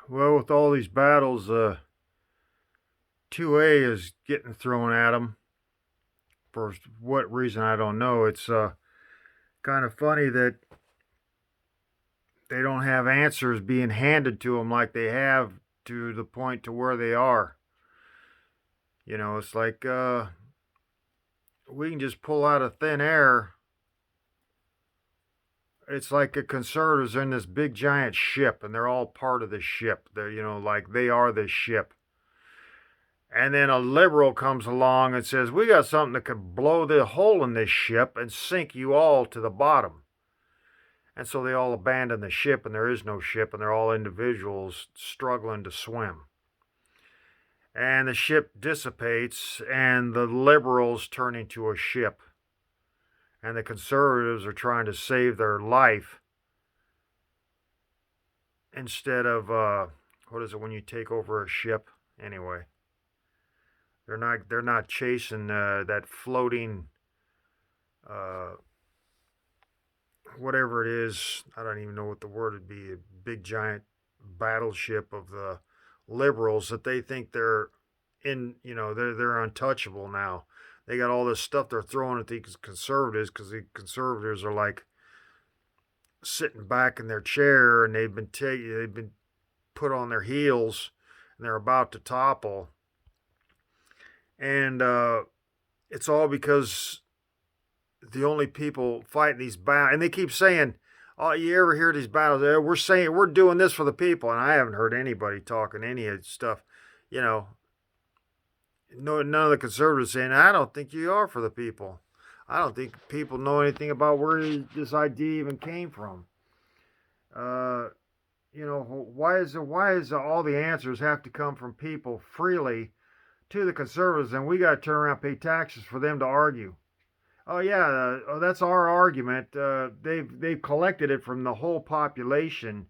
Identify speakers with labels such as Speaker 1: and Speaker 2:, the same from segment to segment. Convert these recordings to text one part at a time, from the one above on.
Speaker 1: Well, with all these battles, 2A is getting thrown at them. For what reason, I don't know. It's kind of funny that they don't have answers being handed to them like they have to the point to where they are. It's like we can just pull out of thin air. It's like the conservatives are in this big giant ship, and they're all part of the ship. Like they are the ship. And then a liberal comes along and says, "We got something that could blow the hole in this ship and sink you all to the bottom." And so they all abandon the ship, and there is no ship, and they're all individuals struggling to swim. And the ship dissipates, and the liberals turn into a ship. And the conservatives are trying to save their life instead of, what is it when you take over a ship? Anyway, they're not chasing that floating uh, whatever it is. I don't even know what the word would be. A big giant battleship of the liberals that they think they're in. They're untouchable now. They got all this stuff they're throwing at the conservatives because the conservatives are like sitting back in their chair and they've been put on their heels and they're about to topple. And it's all because the only people fighting these battles, and they keep saying, "Oh, you ever hear these battles? We're saying we're doing this for the people," and I haven't heard anybody talking any of the stuff. You know, no, none of the conservatives saying, "I don't think you are for the people. I don't think people know anything about where this idea even came from." Uh, why is all the answers have to come from people freely to the conservatives, and we got to turn around and pay taxes for them to argue? Oh yeah, that's our argument. They've collected it from the whole population,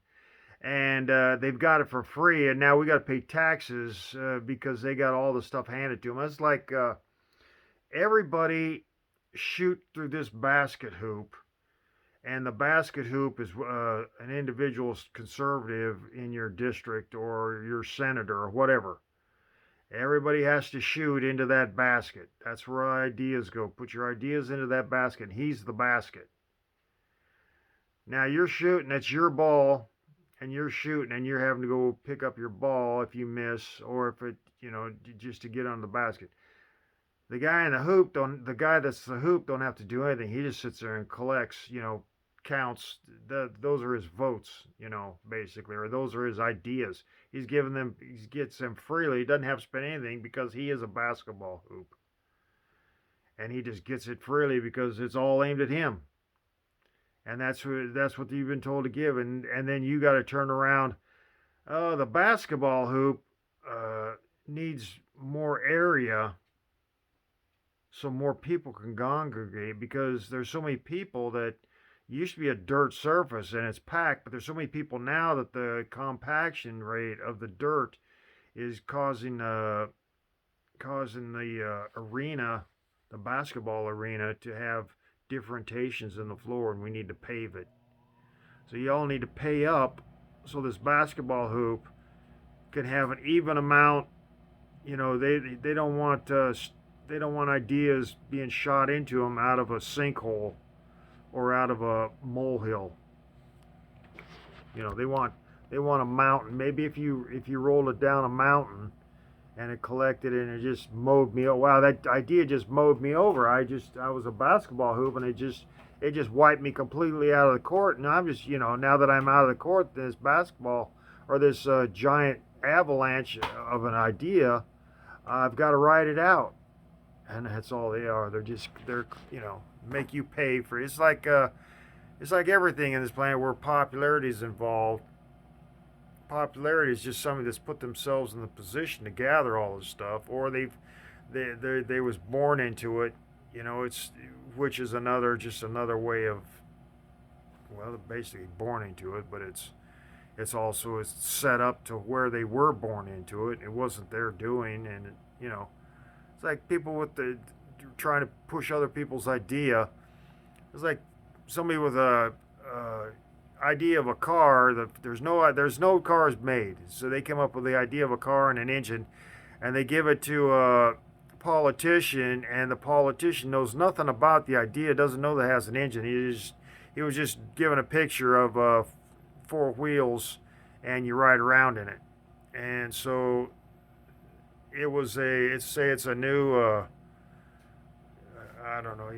Speaker 1: and they've got it for free, and now we got to pay taxes because they got all the stuff handed to them. It's like everybody shoot through this basket hoop, and the basket hoop is an individual conservative in your district or your senator or whatever. Everybody has to shoot into that basket. That's where ideas go. Put your ideas into that basket. He's the basket. Now you're shooting, it's your ball, and you're shooting, and you're having to go pick up your ball if you miss, or if it, just to get on the basket. The guy that's the hoop don't have to do anything. He just sits there and collects, counts. Those are his votes, basically, or those are his ideas. He gets them freely. He doesn't have to spend anything because he is a basketball hoop. And he just gets it freely because it's all aimed at him. And that's what you've been told to give. And then you got to turn around. Oh, the basketball hoop needs more area so more people can congregate because there's so many people that it used to be a dirt surface and it's packed, but there's so many people now that the compaction rate of the dirt is causing the arena, the basketball arena, to have differentiations in the floor, and we need to pave it. So you all need to pay up so this basketball hoop can have an even amount. They don't want ideas being shot into them out of a sinkhole or out of a molehill. They want a mountain. Maybe if you rolled it down a mountain and it collected and it just mowed me. Oh wow, that idea just mowed me over. I was a basketball hoop and it just wiped me completely out of the court. And I'm just now that I'm out of the court, this basketball or this giant avalanche of an idea, I've got to ride it out. And that's all they are. They're make you pay for it. It's like everything in this planet where popularity is involved. Popularity is just somebody that's put themselves in the position to gather all this stuff, or they was born into it. It's which is another way of, well, they're basically born into it, but it's set up to where they were born into it. It wasn't their doing, and it's like people with the trying to push other people's idea. It's like somebody with idea of a car. There's no cars made, so they come up with the idea of a car and an engine, and they give it to a politician, and the politician knows nothing about the idea, doesn't know that it has an engine. He was just given a picture of four wheels, and you ride around in it. And so it's a new I don't know,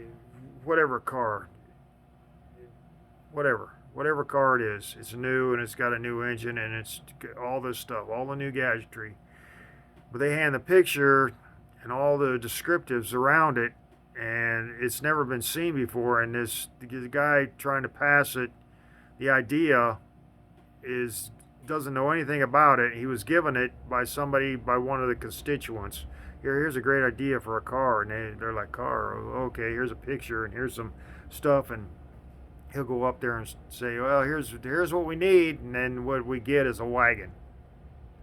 Speaker 1: whatever car, whatever car it is, it's new and it's got a new engine and it's all this stuff, all the new gadgetry. But they hand the picture and all the descriptives around it, and it's never been seen before. And the guy trying to pass it, the idea is doesn't know anything about it. He was given it by somebody, by one of the constituents. Here's a great idea for a car, and they're like, car, okay, here's a picture and here's some stuff, and he'll go up there and say, well, here's what we need, and then what we get is a wagon.